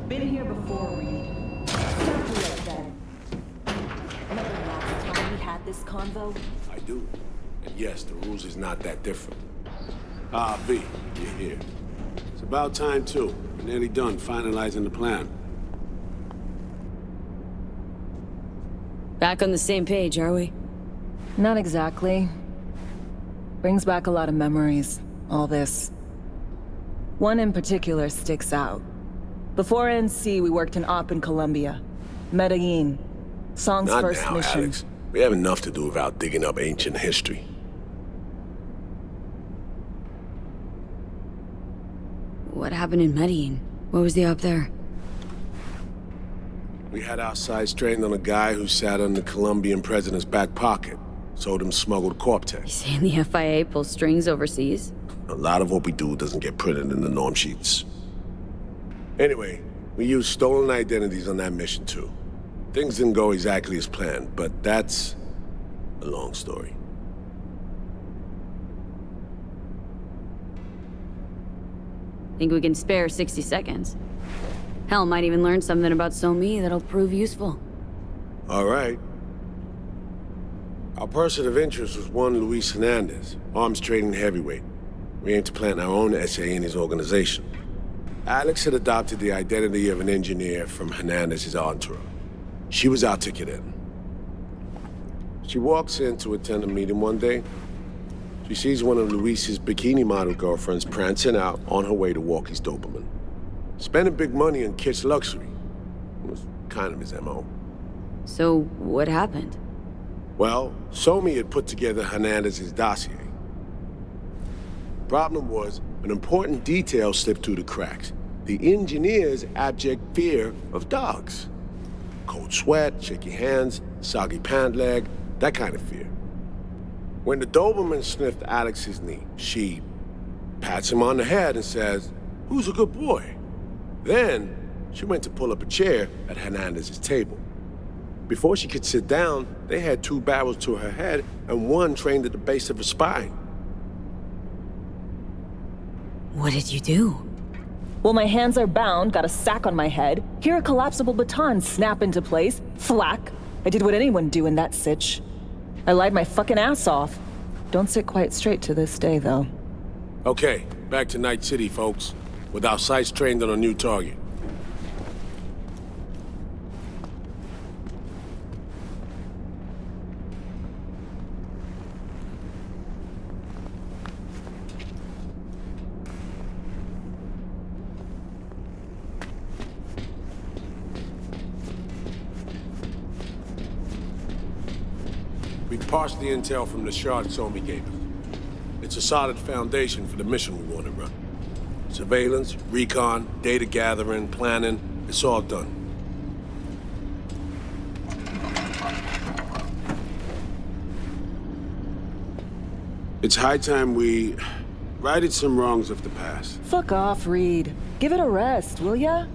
Been here before, Reed. Start to it then. Remember last time we had this convo? I do. And yes, the rules is not that different. Ah, V, you're here. It's about time, too. We're nearly done finalizing the plan. Back on the same page, are we? Not exactly. Brings back a lot of memories, all this. One in particular sticks out. Before NC, we worked an op in Colombia. Medellin. Song's Not first now, mission. Alex. We have enough to do without digging up ancient history. What happened in Medellin? What was the op there? We had our sights trained on a guy who sat on the Colombian president's back pocket. Sold him smuggled Corp-Tech. You saying the FIA pulls strings overseas? A lot of what we do doesn't get printed in the norm sheets. Anyway, we used stolen identities on that mission too. Things didn't go exactly as planned, but that's a long story. Think we can spare 60 seconds? Hell, might even learn something about So-Me that'll prove useful. All right. Our person of interest was one Luis Hernandez, arms trading heavyweight. We aim to plant our own SA in his organization. Alex had adopted the identity of an engineer from Hernandez's entourage. She was our ticket in. She walks in to attend a meeting one day. She sees one of Luis's bikini model girlfriends prancing out on her way to walk his Doberman. Spending big money on kitsch luxury. It was kind of his MO. So, what happened? Well, So-Me had put together Hernandez's dossier. Problem was, an important detail slipped through the cracks. The engineer's abject fear of dogs. Cold sweat, shaky hands, soggy pant leg, that kind of fear. When the Doberman sniffed Alex's knee, she pats him on the head and says, "Who's a good boy?" Then, she went to pull up a chair at Hernandez's table. Before she could sit down, they had 2 barrels to her head and one trained at the base of her spine. What did you do? Well, my hands are bound, got a sack on my head. Here a collapsible baton snap into place. Thwack. I did what anyone do in that sitch. I lied my fucking ass off. Don't sit quite straight to this day, though. Okay, back to Night City, folks. With our sights trained on a new target. We parsed the intel from the shard So-Me gave us. It's a solid foundation for the mission we want to run. Surveillance, recon, data gathering, planning, it's all done. It's high time we righted some wrongs of the past. Fuck off, Reed. Give it a rest, will ya?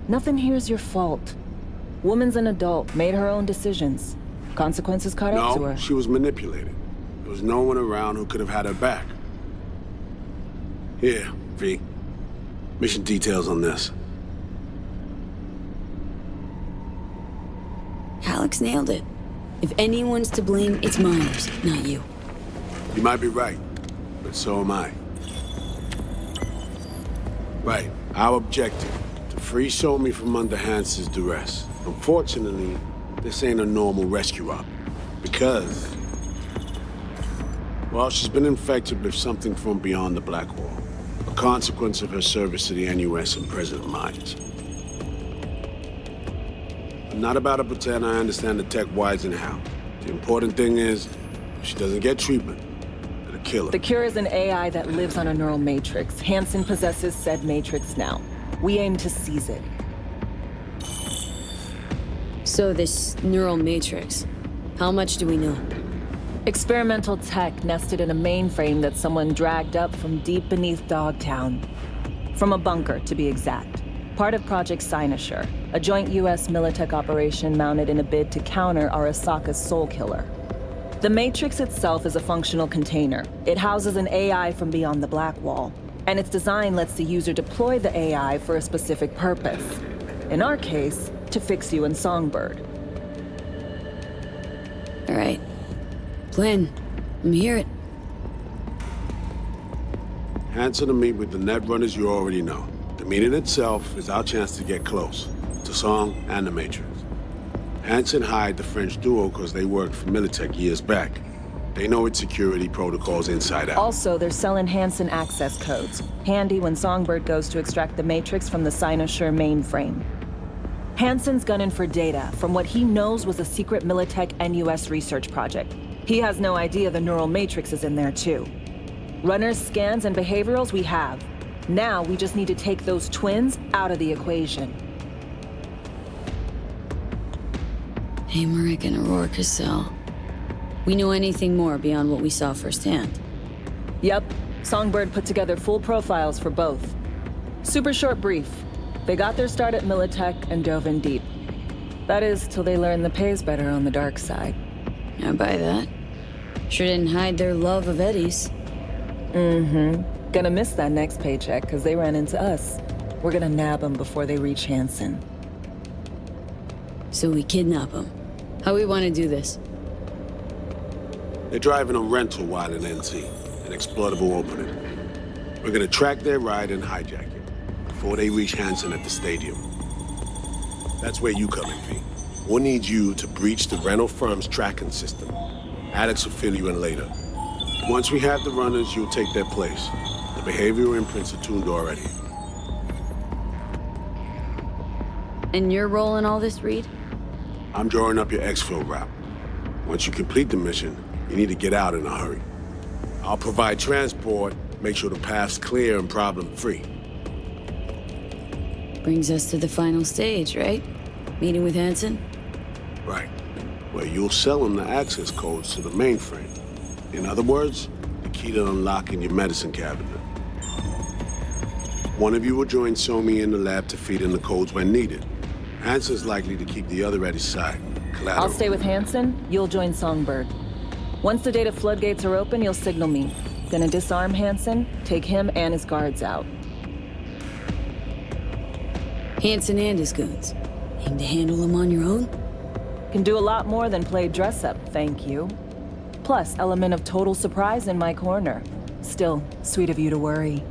Nothing here's your fault. Woman's an adult, made her own decisions. Consequences caught up to No, her. she was manipulated. There was no one around who could have had her back. Here, V. Mission details on this. Alex nailed it. If anyone's to blame, it's Myers, not you. You might be right, but so am I. Right, our objective, to free So-Me from under Hansen's duress. Unfortunately, this ain't a normal rescue op, because, well, she's been infected with something from beyond the Black Wall, a consequence of her service to the NUS and President Myers. I'm not about to pretend I understand the tech whys and how. The important thing is, if she doesn't get treatment, it'll kill her. The cure is an AI that lives on a neural matrix. Hansen possesses said matrix now. We aim to seize it. So this neural matrix, how much do we know? Experimental tech nested in a mainframe that someone dragged up from deep beneath Dogtown. From a bunker, to be exact. Part of Project Cynosure, a joint US Militech operation mounted in a bid to counter Arasaka's Soul Killer. The Matrix itself is a functional container. It houses an AI from beyond the Black Wall, and its design lets the user deploy the AI for a specific purpose. In our case, to fix you and Songbird. All right. Plan. Let me hear it. Hanson to meet with the net runners you already know. The meeting itself is our chance to get close to Song and the Matrix. Hanson hired the French duo because they worked for Militech years back. They know its security protocols inside out. Also, they're selling Hanson access codes. Handy when Songbird goes to extract the Matrix from the Cynosure mainframe. Hanson's gunning for data from what he knows was a secret Militech NUS research project. He has no idea the neural matrix is in there too. Runners, scans, and behaviorals we have. Now we just need to take those twins out of the equation. Amaric and Aurora Cassell. We know anything more beyond what we saw firsthand? Yep. Songbird put together full profiles for both. Super short brief. They got their start at Militech and dove in deep. That is, till they learned the pay's better on the dark side. I buy that. Sure didn't hide their love of Eddie's. Mm-hmm. Gonna miss that next paycheck, because they ran into us. We're gonna nab them before they reach Hanson. So we kidnap them. How we want to do this? They're driving a rental while in NC, an exploitable opening. We're gonna track their ride and hijack it before they reach Hanson at the stadium. That's where you come in, V. We'll need you to breach the rental firm's tracking system. Alex will fill you in later. Once we have the runners, you'll take their place. The behavioral imprints are tuned already. And your role in all this, Reed? I'm drawing up your exfil route. Once you complete the mission, you need to get out in a hurry. I'll provide transport, make sure the path's clear and problem-free. Brings us to the final stage, right? Meeting with Hanson? Right. Where you'll sell him the access codes to the mainframe. In other words, the key to unlocking your medicine cabinet. One of you will join Somi in the lab to feed in the codes when needed. Hanson's likely to keep the other at his side. Collateral. I'll stay with Hanson, you'll join Songbird. Once the data floodgates are open, you'll signal me. Gonna disarm Hanson, take him and his guards out. Hanson and his goons. Aim to handle them on your own? Can do a lot more than play dress-up, thank you. Plus, element of total surprise in my corner. Still, sweet of you to worry.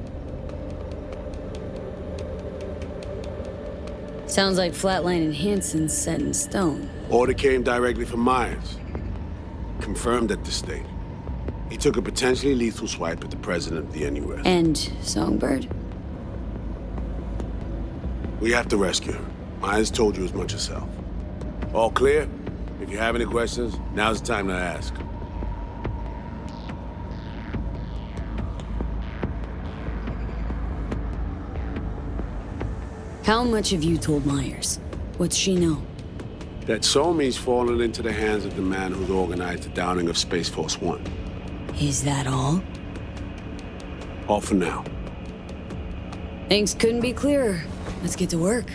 Sounds like Flatline and Hanson's set in stone. Order came directly from Myers. Confirmed at this stage. He took a potentially lethal swipe at the president of the NUS. And Songbird? We have to rescue her. Myers told you as much herself. All clear? If you have any questions, now's the time to ask. How much have you told Myers? What's she know? That Somi's fallen into the hands of the man who's organized the downing of Space Force One. Is that all? All for now. Things couldn't be clearer. Let's get to work.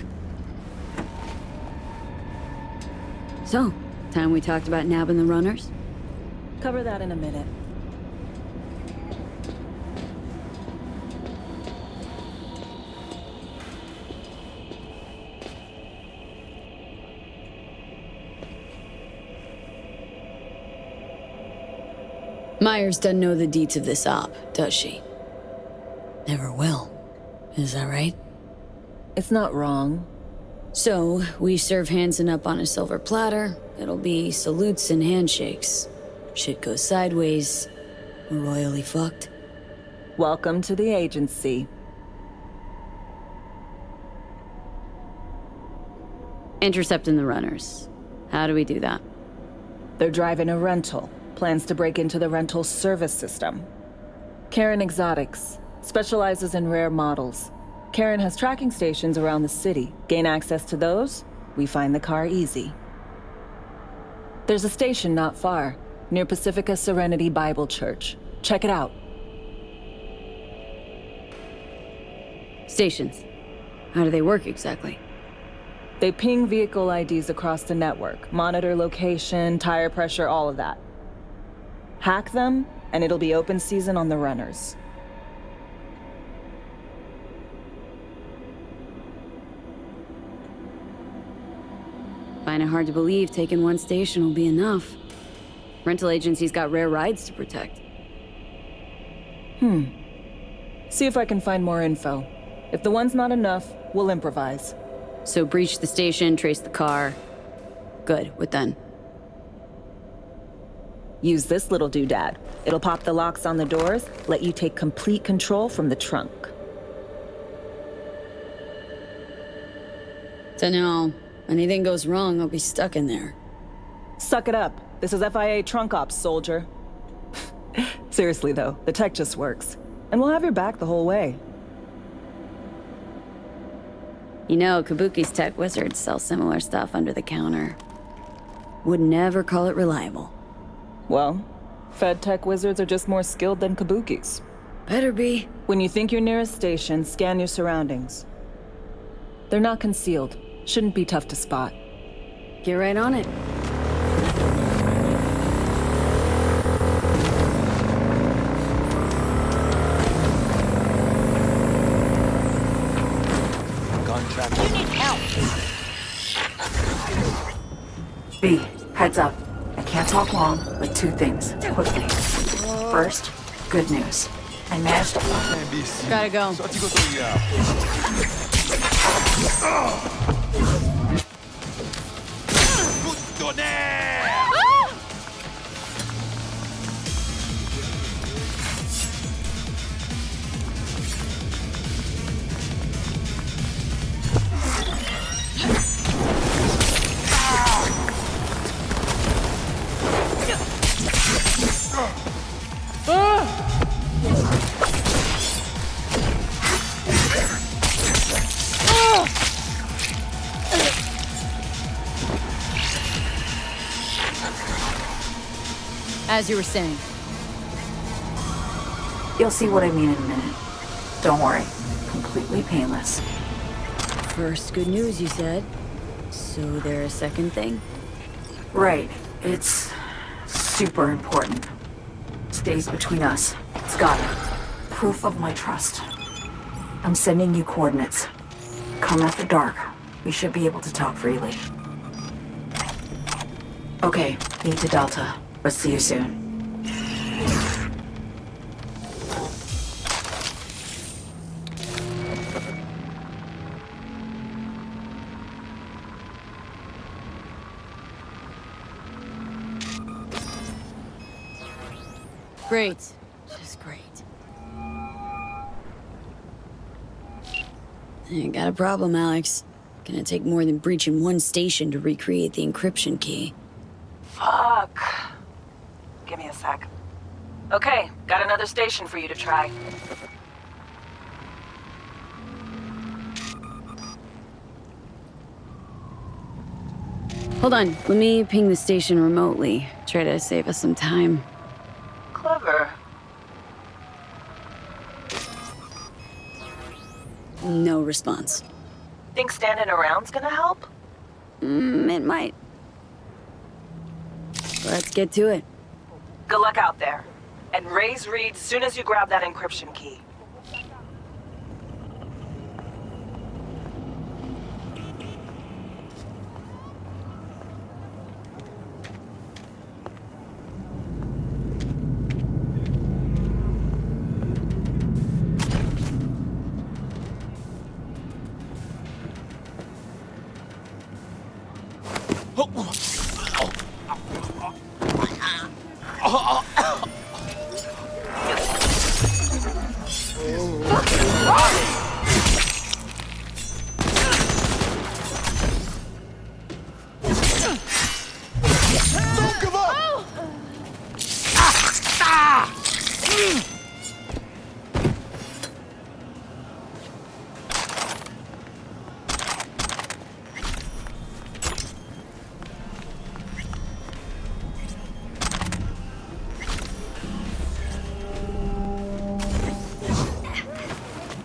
So, time we talked about nabbing the runners? Cover that in a minute. Myers doesn't know the deets of this op, does she? Never will. Is that right? It's not wrong. So, we serve Hanson up on a silver platter. It'll be salutes and handshakes. Shit goes sideways. We're royally fucked. Welcome to the agency. Intercepting the runners. How do we do that? They're driving a rental. Plans to break into the rental service system. Karen Exotics specializes in rare models. Karen has tracking stations around the city. Gain access to those, we find the car easy. There's a station not far, near Pacifica Serenity Bible Church. Check it out. Stations. How do they work exactly? They ping vehicle IDs across the network, monitor location, tire pressure, all of that. Hack them, and it'll be open season on the runners. Find it hard to believe taking one station will be enough. Rental agency's got rare rides to protect. See if I can find more info. If the one's not enough, we'll improvise. So breach the station, trace the car. Good, what then? Use this little doodad. It'll pop the locks on the doors, let you take complete control from the trunk. Dunno. Anything goes wrong, I'll be stuck in there. Suck it up. This is FIA trunk ops, soldier. Seriously though, the tech just works. And we'll have your back the whole way. You know, Kabuki's tech wizards sell similar stuff under the counter. Would never call it reliable. Well, Fed tech wizards are just more skilled than Kabukis. Better be. When you think you're near a station, scan your surroundings. They're not concealed. Shouldn't be tough to spot. Get right on it. You need help. B, heads up. I can't talk long, but two things, quickly. First, good news. I managed to... Gotta go. As you were saying. You'll see what I mean in a minute. Don't worry. Completely painless. First good news, you said. So there a second thing? Right. It's... super important. Stays between us. It's got it. Proof of my trust. I'm sending you coordinates. Come after dark. We should be able to talk freely. Okay, need to Delta. But see you soon. Great. Just great. I got a problem, Alex. Gonna take more than breaching one station to recreate the encryption key. Fuck. Give me a sec. Okay, got another station for you to try. Hold on, let me ping the station remotely. Try to save us some time. Clever. No response. Think standing around's gonna help? It might. Let's get to it. Good luck out there. And raise Reed as soon as you grab that encryption key.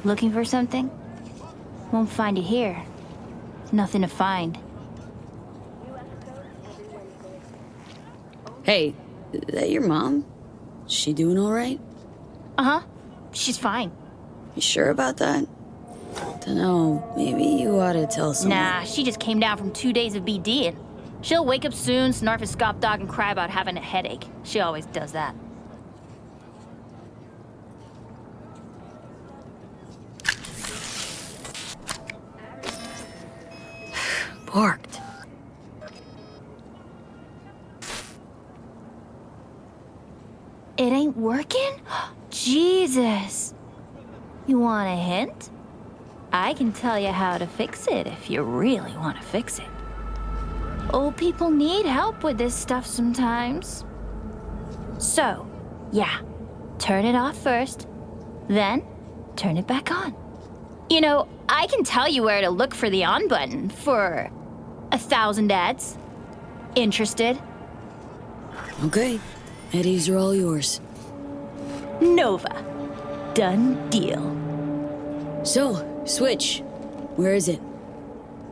Looking for something? Won't find it here. Nothing to find. Hey, is that your mom? She doing all right? Uh-huh. She's fine. You sure about that? Dunno, maybe you ought to tell someone. Nah, she just came down from 2 days of BDing. She'll wake up soon, snarf a scop dog, and cry about having a headache. She always does that. Parked. It ain't working? Jesus. You want a hint? I can tell you how to fix it if you really want to fix it. Old people need help with this stuff sometimes. So, yeah, turn it off first, then turn it back on. You know, I can tell you where to look for the on button for 1,000 ads. Interested? Okay. Eddies are all yours. Nova. Done deal. So, Switch. Where is it?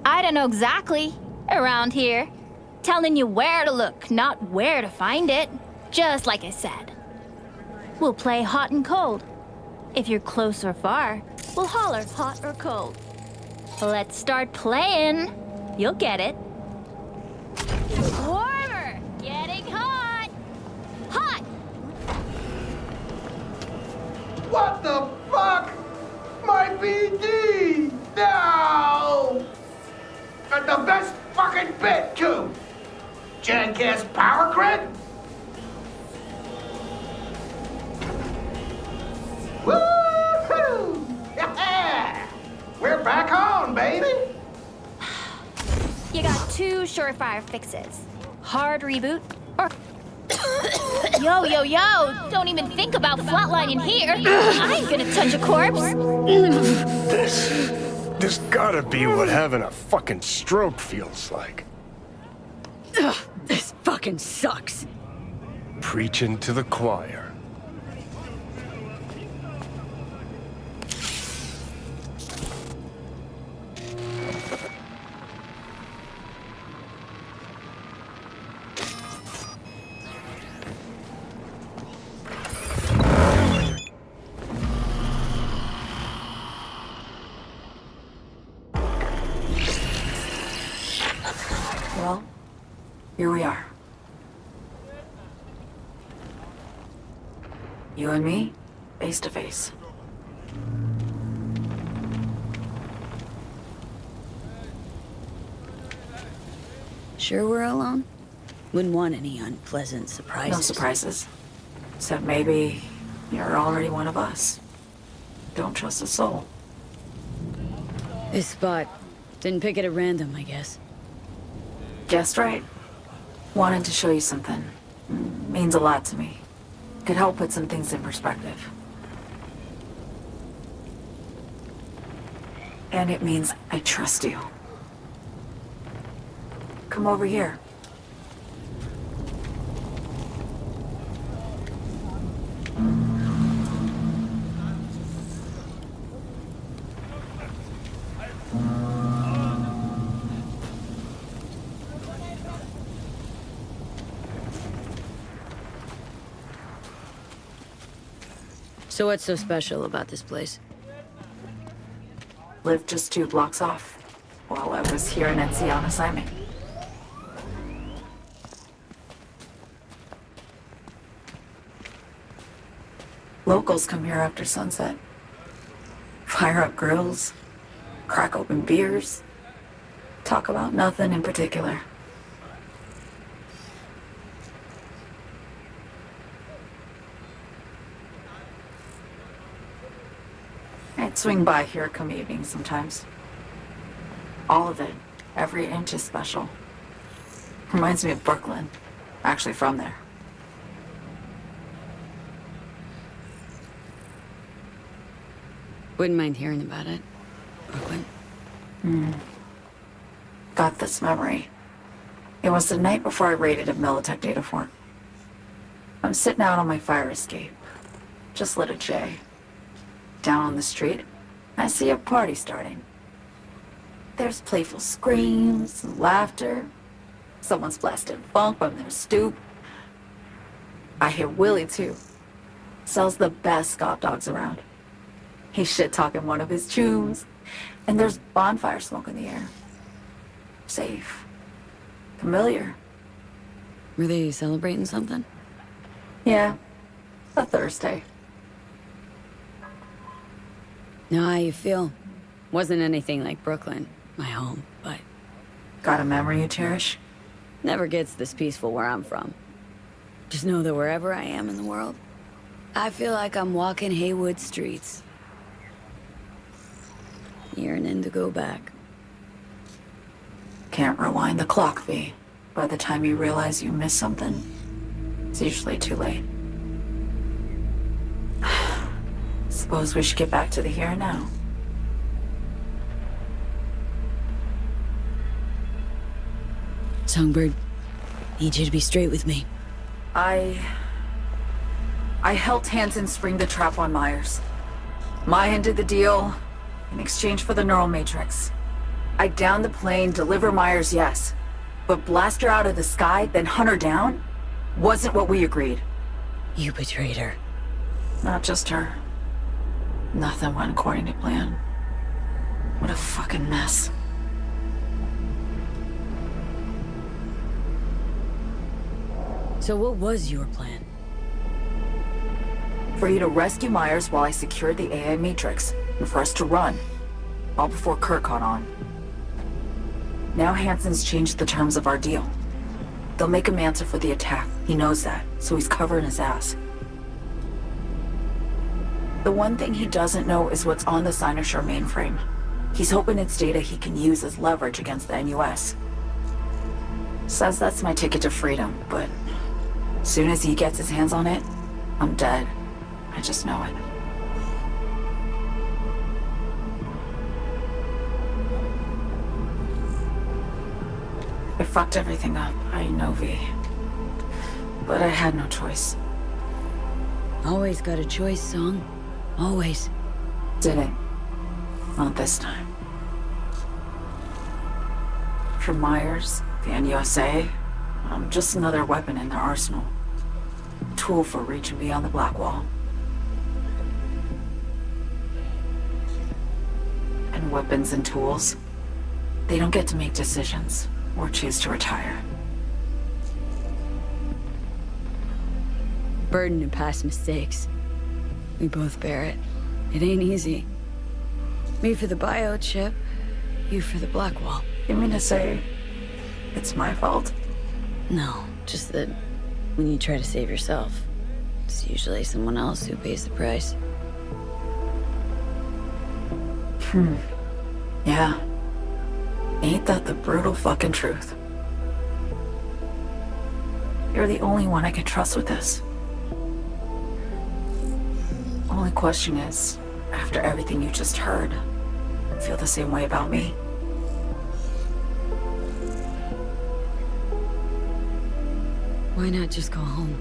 I don't know exactly. Around here. Telling you where to look, not where to find it. Just like I said. We'll play hot and cold. If you're close or far, we'll holler hot or cold. Let's start playing. You'll get it. Warmer! Getting hot! Hot! What the fuck? My BD! No! And the best fucking bit, too! Jackass power grid? Woo-hoo! Yeah! We're back on, baby! You got two surefire fixes. Hard reboot or... Yo! Don't even think about flatlining here. I ain't gonna touch a corpse. This gotta be what having a fucking stroke feels like. Ugh, this fucking sucks. Preaching to the choir. Well, here we are. You and me, face to face. Sure we're alone? Wouldn't want any unpleasant surprises. No surprises. Except maybe you're already one of us. Don't trust a soul. This spot. Didn't pick it at random, I guess. Guessed right. Wanted to show you something. Means a lot to me. Could help put some things in perspective. And it means I trust you. Come over here. So what's so special about this place? Lived just 2 blocks off while I was here in NC on assignment. Locals come here after sunset. Fire up grills, crack open beers, talk about nothing in particular. I'd swing by here come evening sometimes. All of it, every inch is special. Reminds me of Brooklyn. Actually from there. Wouldn't mind hearing about it. Brooklyn. Got this memory. It was the night before I raided a Militech data fort. I'm sitting out on my fire escape. Just lit a J. Down on the street, I see a party starting. There's playful screams and laughter. Someone's blasting funk from their stoop. I hear Willie, too. Sells the best scop dogs around. He's shit-talking one of his tunes. And there's bonfire smoke in the air. Safe. Familiar. Were they celebrating something? Yeah. A Thursday. Know how you feel? Wasn't anything like Brooklyn, my home, but Got a memory you cherish? never gets this peaceful where I'm from. Just know that wherever I am in the world, I feel like I'm walking Haywood streets. Yearning to go back. Can't rewind the clock, V. By the time you realize you missed something, it's usually too late. Suppose we should get back to the here and now. Songbird, need you to be straight with me. I helped Hansen spring the trap on Myers. Maya did the deal in exchange for the neural matrix. I downed the plane, deliver Myers, yes. But blast her out of the sky, then hunt her down? Wasn't what we agreed. You betrayed her. Not just her. Nothing went according to plan. What a fucking mess. So what was your plan? For you to rescue Myers while I secured the AI matrix, and for us to run. All before Kurt caught on. Now Hansen's changed the terms of our deal. They'll make him answer for the attack. He knows that, so he's covering his ass. The one thing he doesn't know is what's on the Cynosure mainframe. He's hoping it's data he can use as leverage against the NUS. Says that's my ticket to freedom, but soon as he gets his hands on it, I'm dead. I just know it. I fucked everything up, I know, V. But I had no choice. Always got a choice, Song. Always. Didn't. Not this time. For Myers, the NUSA, I'm just another weapon in their arsenal. A tool for reaching beyond the Black Wall. And weapons and tools, they don't get to make decisions or choose to retire. Burden of past mistakes. We both bear it. It ain't easy. Me for the biochip, you for the Black Wall. You mean to say it's my fault? No, just that when you try to save yourself, it's usually someone else who pays the price. Yeah. Ain't that the brutal fucking truth? You're the only one I can trust with this. Only question is, after everything you just heard, feel the same way about me? Why not just go home?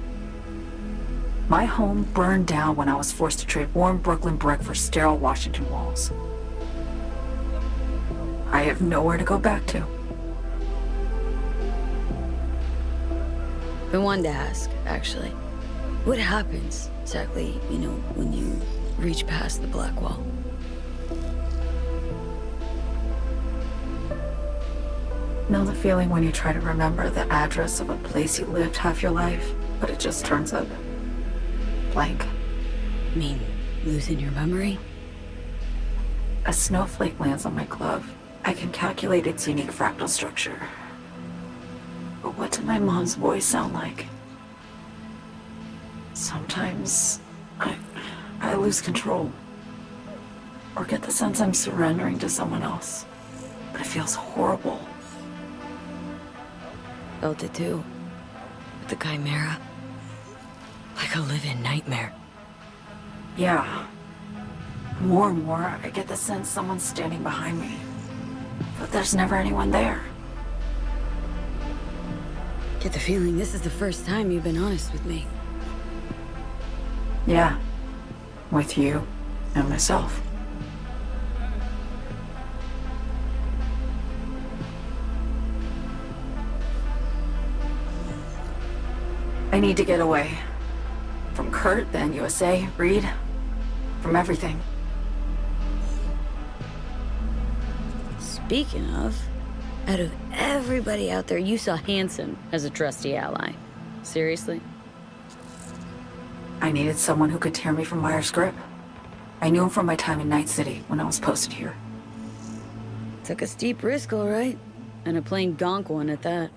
My home burned down when I was forced to trade warm Brooklyn brick for sterile Washington walls. I have nowhere to go back to. Been one to ask, actually. What happens exactly, when you reach past the Black Wall? Know the feeling when you try to remember the address of a place you lived half your life, but it just turns up blank? Mean, losing your memory? A snowflake lands on my glove. I can calculate its unique fractal structure. But what did my mom's voice sound like? Sometimes I lose control. Or get the sense I'm surrendering to someone else. But it feels horrible. Felt it too. With the Chimera. Like a living nightmare. Yeah. More and more, I get the sense someone's standing behind me. But there's never anyone there. Get the feeling this is the first time you've been honest with me. Yeah. With you and myself. I need to get away. From Kurt, then USA, Reed. From everything. Speaking of, Out of everybody out there, you saw Hansen as a trusty ally. Seriously? I needed someone who could tear me from Myers' grip. I knew him from my time in Night City when I was posted here. Took a steep risk, all right. And a plain gonk one at that.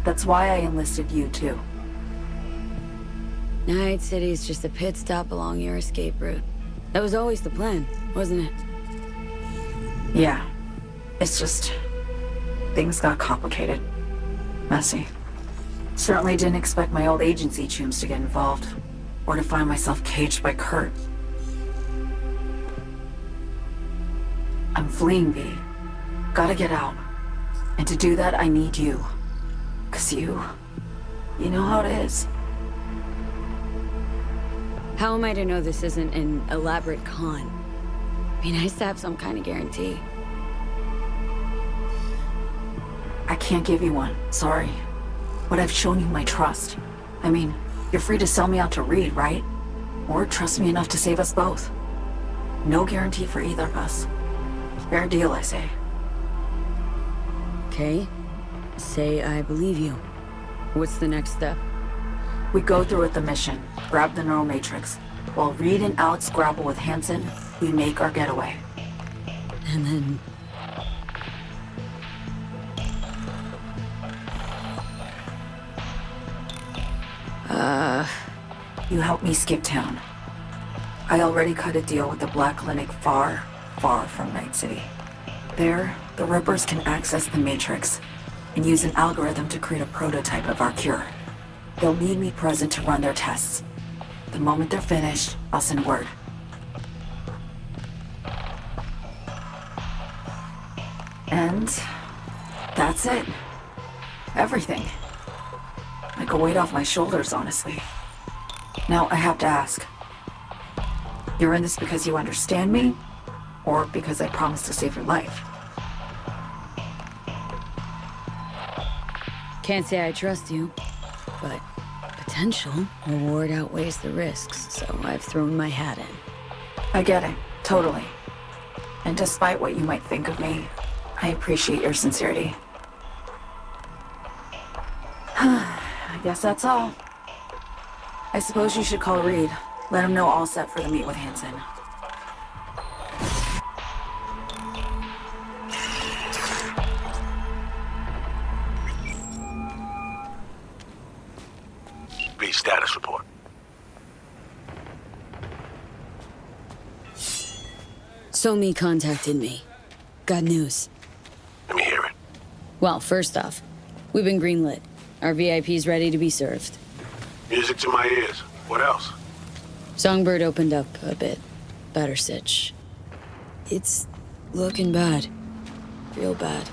That's why I enlisted you, too. Night City's just a pit stop along your escape route. That was always the plan, wasn't it? Yeah. It's just... things got complicated. Messy. Certainly didn't expect my old agency chooms to get involved. Or to find myself caged by Kurt. I'm fleeing, V. Gotta get out. And to do that, I need you. 'Cause you know how it is. How am I to know this isn't an elaborate con? Be nice to have some kind of guarantee. I can't give you one, sorry. But I've shown you my trust. I mean, you're free to sell me out to Reed, right? Or trust me enough to save us both. No guarantee for either of us. Fair deal, I say. Okay. Say I believe you. What's the next step? We go through with the mission, grab the neural matrix. While Reed and Alex grapple with Hansen, we make our getaway. And then... You help me skip town. I already cut a deal with the Black Clinic far, far from Night City. There, the Rippers can access the Matrix and use an algorithm to create a prototype of our cure. They'll need me present to run their tests. The moment they're finished, I'll send word. And that's it. Everything. Like a weight off my shoulders, honestly. Now, I have to ask. You're in this because you understand me? Or because I promised to save your life? Can't say I trust you, but potential reward outweighs the risks, so I've thrown my hat in. I get it. Totally. And despite what you might think of me, I appreciate your sincerity. I guess that's all. I suppose you should call Reed. Let him know all set for the meet with Hansen. B, status report. Somi contacted me. Got news. Let me hear it. Well, first off, we've been greenlit. Our VIP's ready to be served. Music to my ears. What else? Songbird opened up a bit. Better sitch. It's looking bad. Real bad.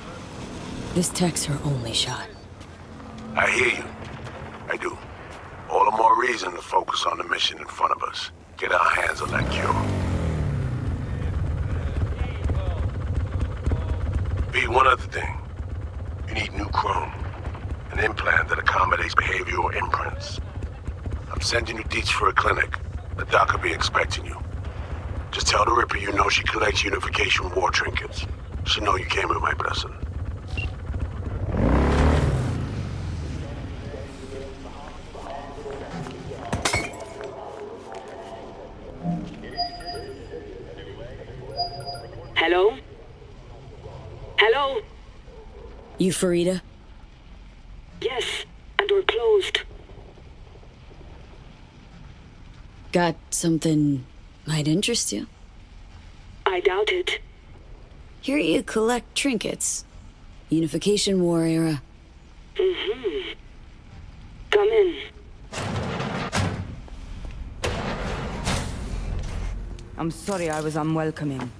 This tech's her only shot. I hear you. I do. All the more reason to focus on the mission in front of us. Get our hands on that cure. B, one other thing. You need new chrome. An implant that accommodates behavioral imprints. I'm sending you deets for a clinic. The doc will be expecting you. Just tell the Ripper you know she collects unification war trinkets. She'll know you came with my blessing. Hello? Hello? You Farida? Yes, and we're closed. Got something might interest you? I doubt it. Here you collect trinkets. Unification War era. Mm-hmm. Come in. I'm sorry I was unwelcoming.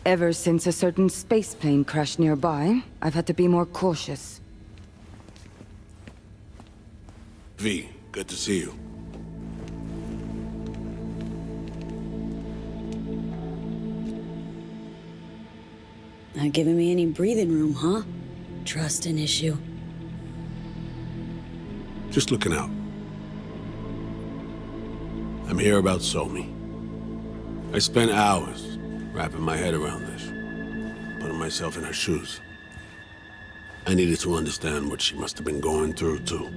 Ever since a certain space plane crashed nearby, I've had to be more cautious. V, good to see you. Not giving me any breathing room, huh? Trust an issue. Just looking out. I'm here about Somi. I spent hours wrapping my head around this, putting myself in her shoes. I needed to understand what she must have been going through to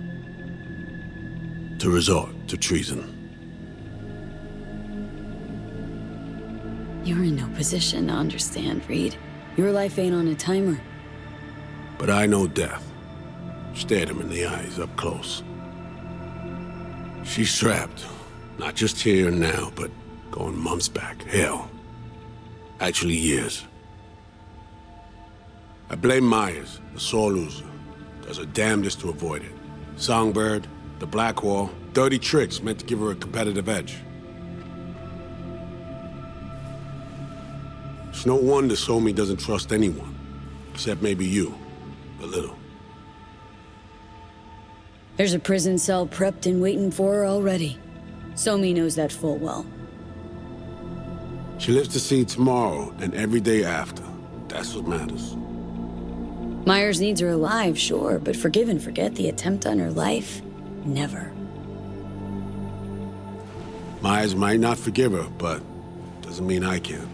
resort to treason. You're in no position to understand, Reed. Your life ain't on a timer. But I know death. Stared him in the eyes up close. She's trapped. Not just here and now, but going months back. Hell. Actually years. I blame Myers, the sore loser. Does her damnedest to avoid it. Songbird, the Blackwall, dirty tricks meant to give her a competitive edge. It's no wonder Somi doesn't trust anyone. Except maybe you. A little. There's a prison cell prepped and waiting for her already. Somi knows that full well. She lives to see tomorrow and every day after. That's what matters. Myers needs her alive, sure, but forgive and forget the attempt on her life? Never. Myers might not forgive her, but doesn't mean I can.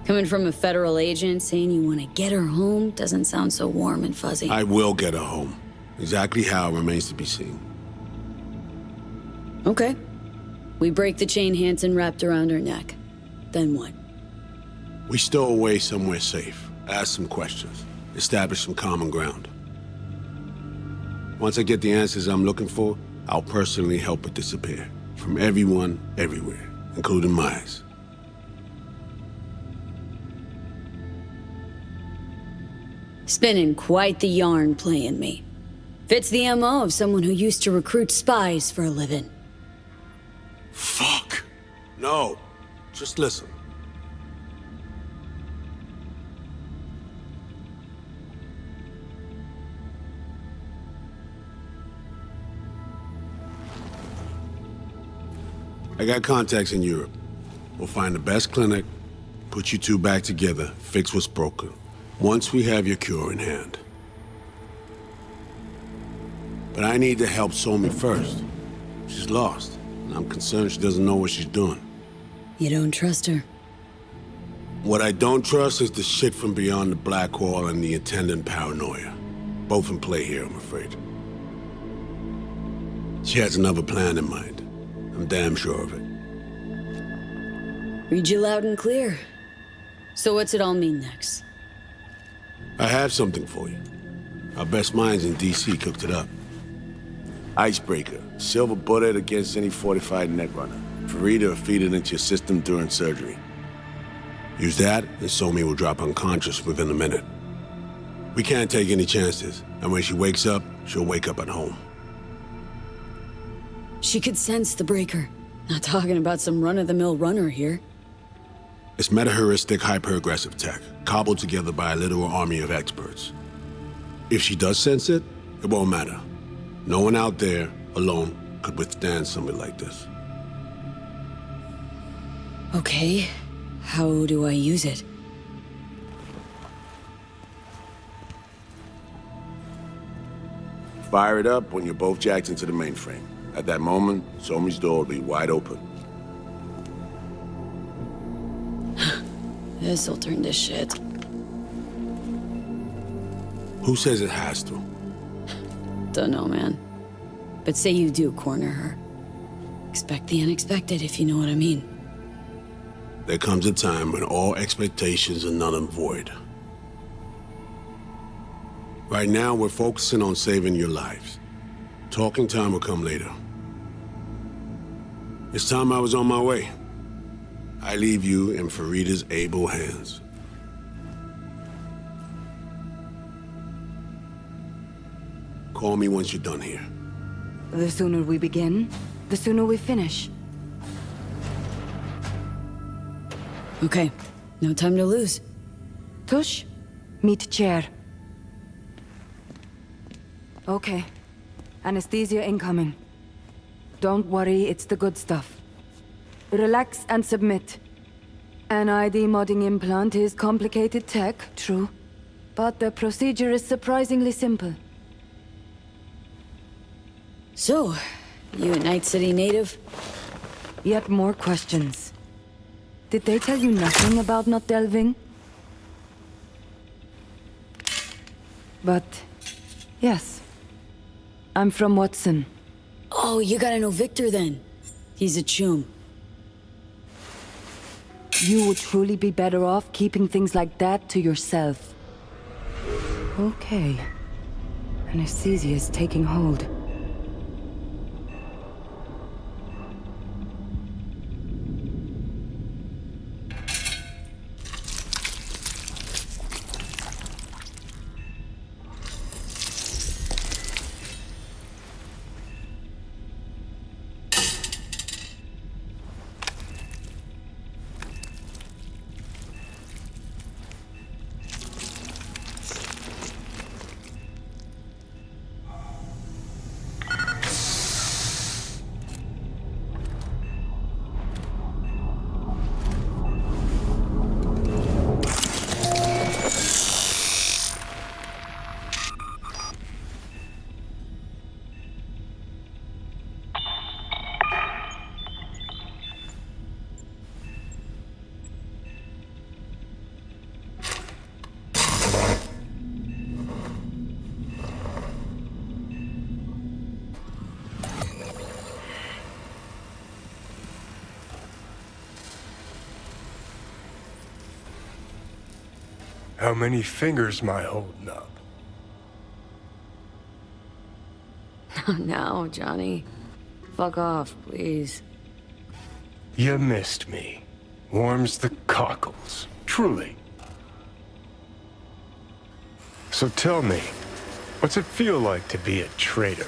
Coming from a federal agent saying you want to get her home doesn't sound so warm and fuzzy. I will get her home. Exactly how remains to be seen. Okay. We break the chain Hansen wrapped around her neck. Then what? We stow away somewhere safe, ask some questions, establish some common ground. Once I get the answers I'm looking for, I'll personally help her disappear. From everyone, everywhere, including Myers. Spinning quite the yarn playing me. Fits the MO of someone who used to recruit spies for a living. Fuck! No. Just listen. I got contacts in Europe. We'll find the best clinic, put you two back together, fix what's broken. Once we have your cure in hand. But I need to help Somi first. She's lost, and I'm concerned she doesn't know what she's doing. You don't trust her? What I don't trust is the shit from beyond the Blackwall and the attendant paranoia. Both in play here, I'm afraid. She has another plan in mind. I'm damn sure of it. Read you loud and clear. So what's it all mean next? I have something for you. Our best minds in DC cooked it up. Icebreaker. Silver bullet against any fortified netrunner. Farida will feed it into your system during surgery. Use that, and Somi will drop unconscious within a minute. We can't take any chances, and when she wakes up, she'll wake up at home. She could sense the breaker. Not talking about some run-of-the-mill runner here. It's meta-heuristic, hyper-aggressive tech, cobbled together by a literal army of experts. If she does sense it, it won't matter. No one out there, alone, could withstand something like this. Okay. How do I use it? Fire it up when you're both jacked into the mainframe. At that moment, Somi's door will be wide open. This'll turn to shit. Who says it has to? Dunno, man. But say you do corner her. Expect the unexpected, if you know what I mean. There comes a time when all expectations are null and void. Right now, we're focusing on saving your lives. Talking time will come later. It's time I was on my way. I leave you in Farida's able hands. Call me once you're done here. The sooner we begin, the sooner we finish. Okay, no time to lose. Tush, meet chair. Okay. Anesthesia incoming. Don't worry, it's the good stuff. Relax and submit. An ID modding implant is complicated tech, true. But the procedure is surprisingly simple. So, you a Night City native? Yet more questions. Did they tell you nothing about not delving? But, yes. I'm from Watson. Oh, you gotta know Victor then. He's a chum. You would truly be better off keeping things like that to yourself. Okay. Anesthesia is taking hold. How many fingers am I holding up? No, Johnny. Fuck off, please. You missed me. Warms the cockles, truly. So tell me, what's it feel like to be a traitor?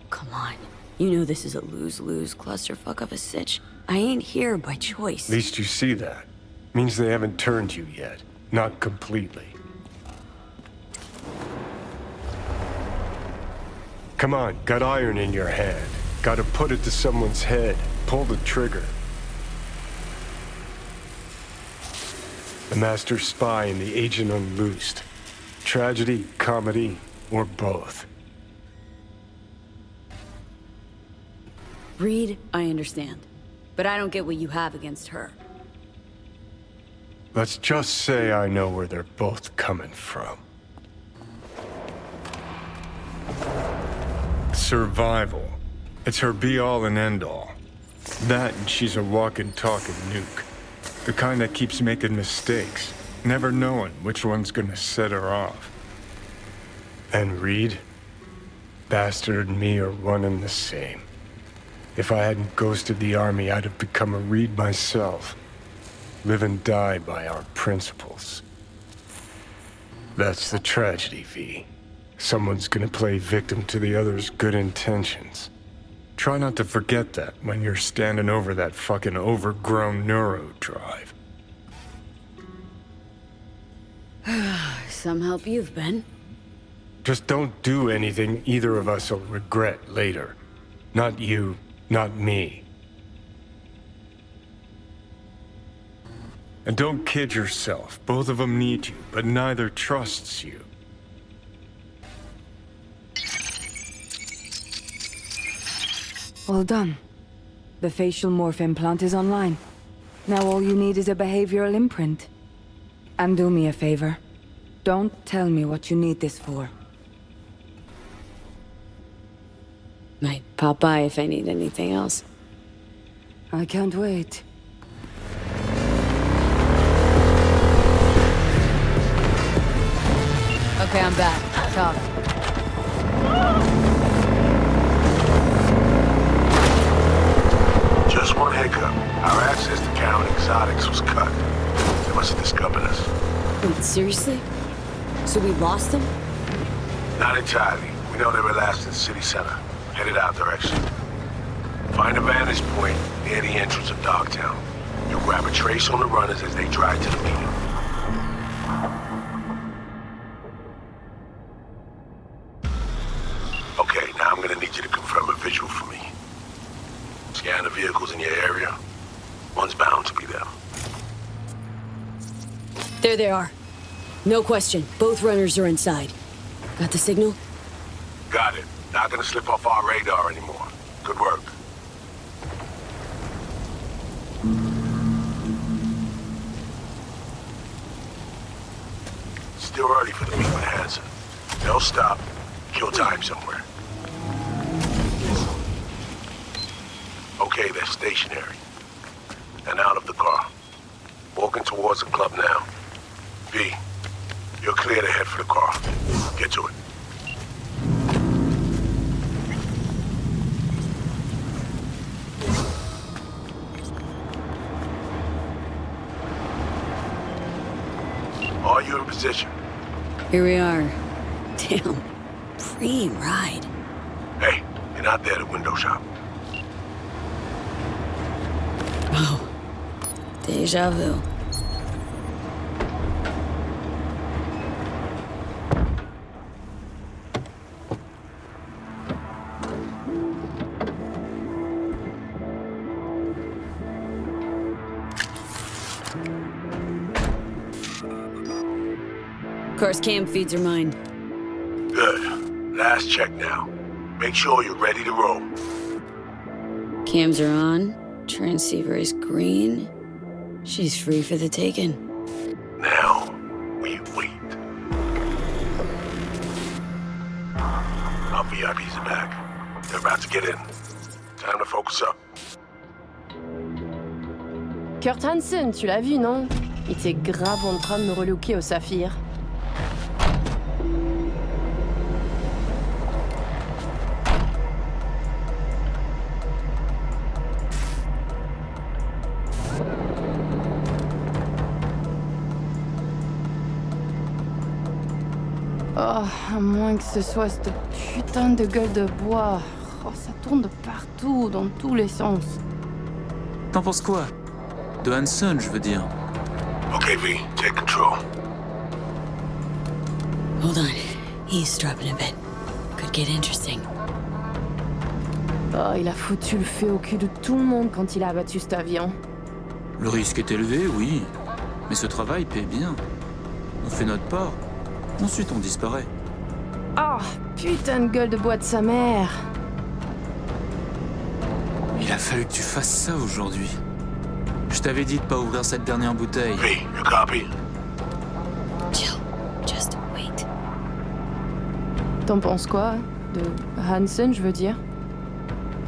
Come on. You know this is a lose-lose clusterfuck of a sitch. I ain't here by choice. At least you see that. Means they haven't turned you yet. Not completely. Come on, got iron in your hand. Gotta put it to someone's head. Pull the trigger. The master spy and the agent unloosed. Tragedy, comedy, or both. Reed, I understand. But I don't get what you have against her. Let's just say I know where they're both coming from. Survival. It's her be-all and end-all. That and she's a walking, talking nuke. The kind that keeps making mistakes, never knowing which one's gonna set her off. And Reed? Bastard and me are one and the same. If I hadn't ghosted the army, I'd have become a Reed myself. Live and die by our principles. That's the tragedy, V. Someone's gonna play victim to the other's good intentions. Try not to forget that when you're standing over that fucking overgrown neuro drive. Some help you've been. Just don't do anything either of us will regret later. Not you, not me. And don't kid yourself. Both of them need you, but neither trusts you. All done. The facial morph implant is online. Now all you need is a behavioral imprint. And do me a favor. Don't tell me what you need this for. Might pop by if I need anything else. I can't wait. Okay, I'm back. Talk. Just one hiccup. Our access to Cowan Exotics was cut. They must have discovered us. Wait, seriously? So we lost them? Not entirely. We know they were last in the city center. Headed out direction. Find a vantage point near the entrance of Dogtown. You'll grab a trace on the runners as they drive to the meeting. Okay, now I'm gonna need you to confirm a visual for me. Scan the vehicles in your area. One's bound to be them. There they are. No question. Both runners are inside. Got the signal? Got it. Not gonna slip off our radar anymore. Good work. Still early for the meet with Hansen. They'll stop, kill time somewhere. Okay, they're stationary. And out of the car. Walking towards the club now. V, you're clear to head for the car. Get to it. Are you in position? Here we are. Damn. Free ride. Hey, you're not there to window shop. Oh. Deja vu. Of course, cam feeds are mine. Good. Last check now. Make sure you're ready to roll. Cams are on. Transceiver is green. She's free for the taking. Now, we wait. Our VIPs are back. They're about to get in. Time to focus up. Kurt Hansen, tu l'as vu, non? Il était grave en train de me relooker au saphir. Oh, à moins que ce soit cette putain de gueule de bois. Oh, ça tourne de partout, dans tous les sens. T'en penses quoi? De Hansen, je veux dire. Okay, V, take control. Hold on. He's dropping a bit. Could get interesting. Oh, il a foutu le feu au cul de tout le monde quand il a abattu cet avion. Le risque est élevé, oui. Mais ce travail paie bien. On fait notre part. Ensuite, on disparaît. Oh, putain de gueule de bois de sa mère. Il a fallu que tu fasses ça aujourd'hui. Je t'avais dit de pas ouvrir cette dernière bouteille. V, you copy? Chill. Just wait. T'en penses quoi? De Hansen, je veux dire?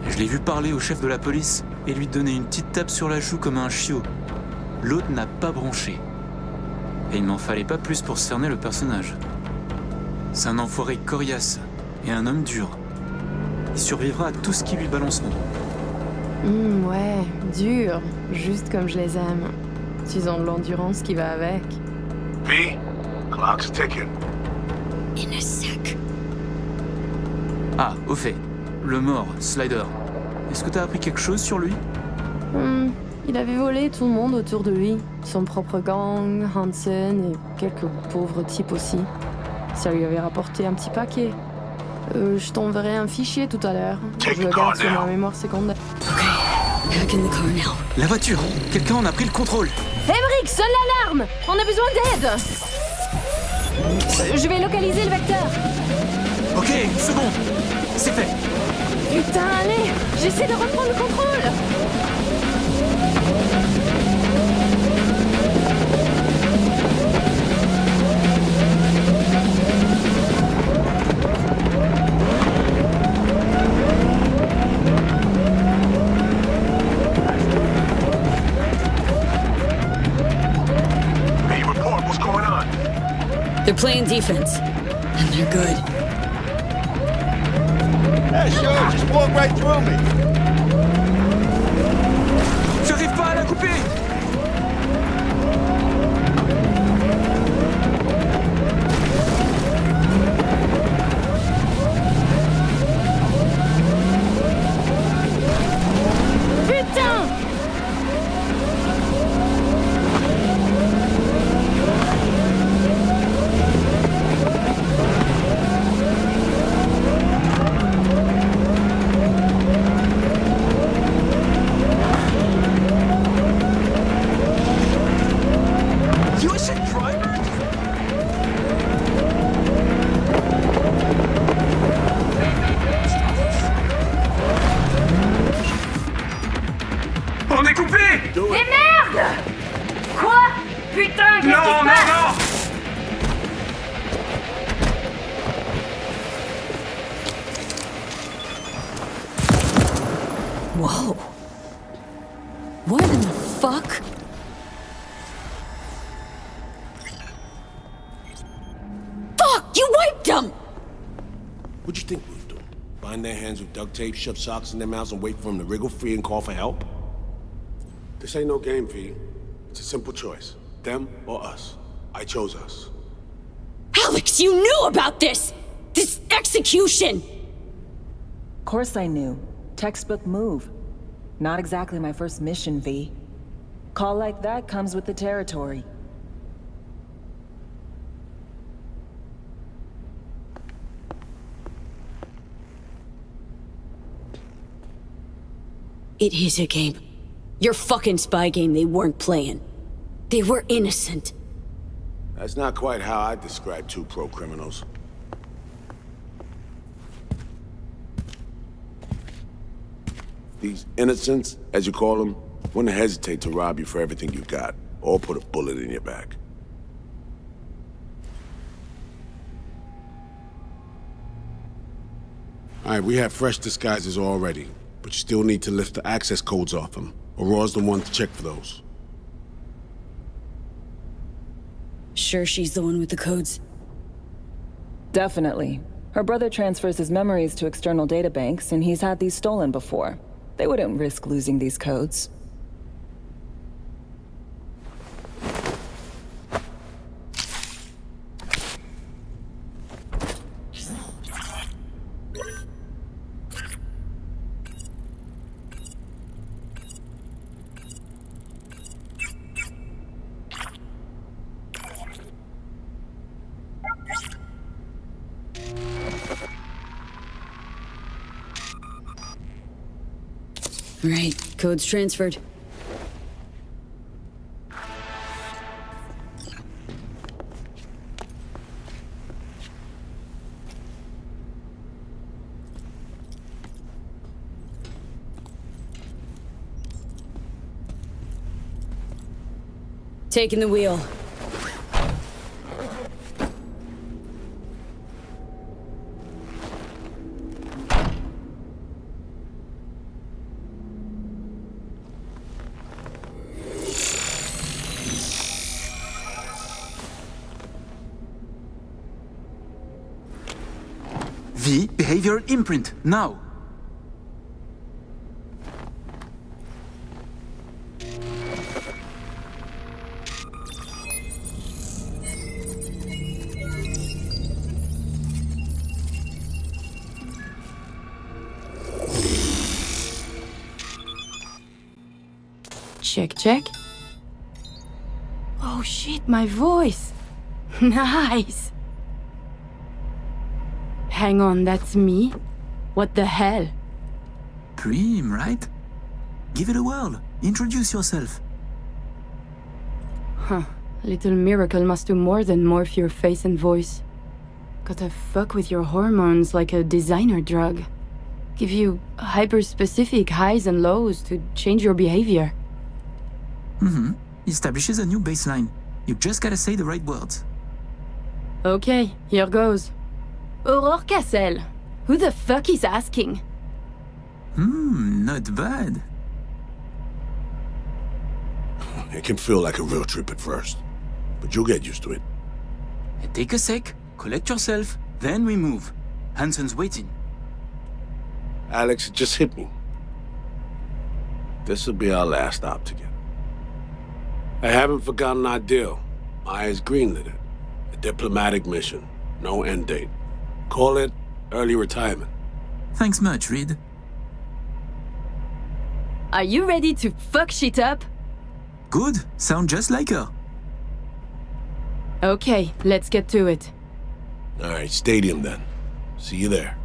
Je l'ai vu parler au chef de la police et lui donner une petite tape sur la joue comme un chiot. L'autre n'a pas bronché. Et il m'en fallait pas plus pour cerner le personnage. C'est un enfoiré coriace et un homme dur. Il survivra à tout ce qui lui balanceront. Ouais, dur. Juste comme je les aime. Ils ont de l'endurance qui va avec. V, clock's ticking. In a sec. Ah, au fait, le mort, Slider. Est-ce que t'as appris quelque chose sur lui? Il avait volé tout le monde autour de lui. Son propre gang, Hansen et quelques pauvres types aussi. Ça lui avait rapporté un petit paquet. Je t'enverrai un fichier tout à l'heure. Je le garde sur ma mémoire secondaire. Okay, back in the car now. La voiture! Quelqu'un en a pris le contrôle! Emmerich, sonne l'alarme! On a besoin d'aide! Je vais localiser le vecteur. Ok, c'est bon! C'est fait! Putain, allez! J'essaie de reprendre le contrôle! Hey, report, what's going on? They're playing defense. And they're good. Yeah, sure, just walk right through me. J'arrive pas à la couper! Putain! Whoa. What in the fuck? Fuck! You wiped them! What'd you think we would do? Bind their hands with duct tape, shove socks in their mouths, and wait for them to wriggle free and call for help? This ain't no game, V. It's a simple choice. Them or us. I chose us. Alex, you knew about this! This execution! Of course I knew. Textbook move. Not exactly my first mission, V. Call like that comes with the territory. It is a game. Your fucking spy game they weren't playing. They were innocent. That's not quite how I describe two pro-criminals. These innocents, as you call them, wouldn't hesitate to rob you for everything you got, or put a bullet in your back. Alright, we have fresh disguises already, but you still need to lift the access codes off them. Aurora's the one to check for those. Sure she's the one with the codes? Definitely. Her brother transfers his memories to external databanks, and he's had these stolen before. They wouldn't risk losing these codes. Right, code's transferred. Taking the wheel. V, behavioral imprint, now! Check, check. Oh shit, my voice! Nice! Hang on, that's me? What the hell? Prim, right? Give it a whirl. Introduce yourself. Huh. Little miracle must do more than morph your face and voice. Gotta fuck with your hormones like a designer drug. Give you hyper-specific highs and lows to change your behavior. Mm-hmm. Establishes a new baseline. You just gotta say the right words. Okay, here goes. Aurore Cassel. Who the fuck is asking? Not bad. It can feel like a real trip at first, but you'll get used to it. Take a sec, collect yourself, then we move. Hansen's waiting. Alex, it just hit me. This'll be our last stop together. I haven't forgotten our deal. Maya's greenlit it. A diplomatic mission. No end date. Call it early retirement. Thanks much, Reed. Are you ready to fuck shit up? Good. Sound just like her. Okay, let's get to it. All right, stadium then. See you there.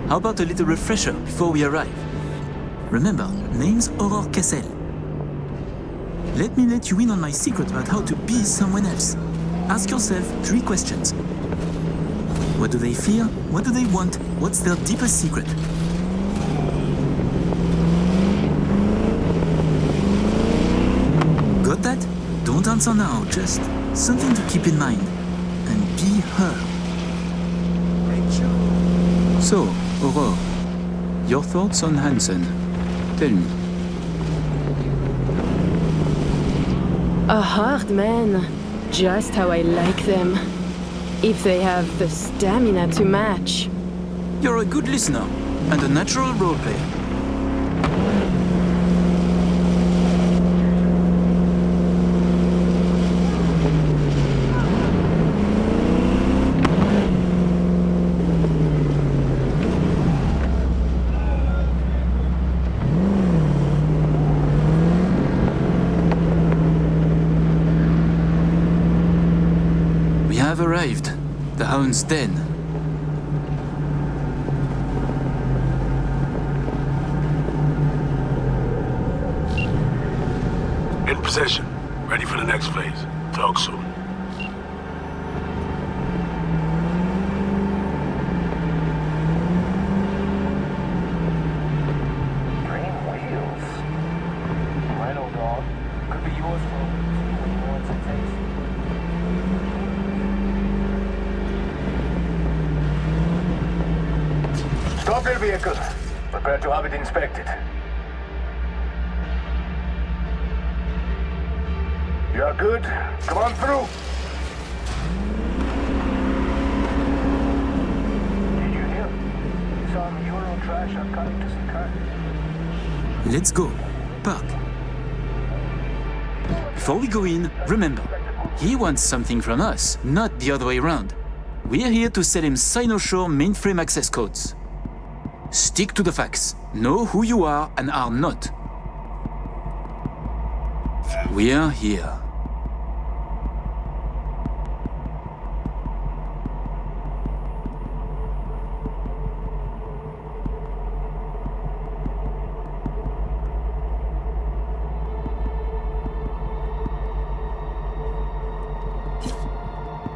How about a little refresher before we arrive? Remember, name's Aurore Cassel. Let me let you in on my secret about how to be someone else. Ask yourself 3 questions. What do they fear? What do they want? What's their deepest secret? answer now, just something to keep in mind. And be her. So, Aurore, your thoughts on Hansen? Tell me. A hard man. Just how I like them. If they have the stamina to match. You're a good listener and a natural roleplayer. We have arrived. The Hound's Den. In position. Ready for the next phase. Talk soon. Dream wheels. Rhino dog. Could be yours for when you want to taste. Stop your vehicle. Prepare to have it inspected. You are good. Come on through. Did you hear? Some Euro trash are coming to see car. Let's go. Park. Before we go in, remember, he wants something from us, not the other way around. We're here to sell him Cynosure mainframe access codes. Stick to the facts. Know who you are and are not. We're here.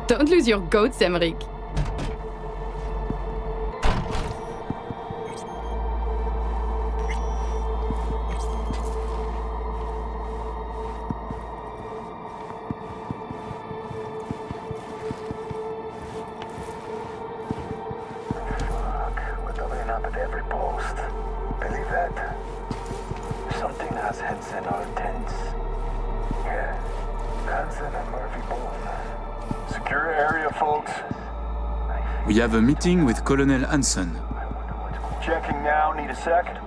Don't lose your goats, Emmerich. We're doubling up at every post. Believe that? Something has Hansen our tents. Yeah. Hansen and Murphy both. Secure area, folks. We have a meeting with Colonel Hansen. Checking now. Need a sec?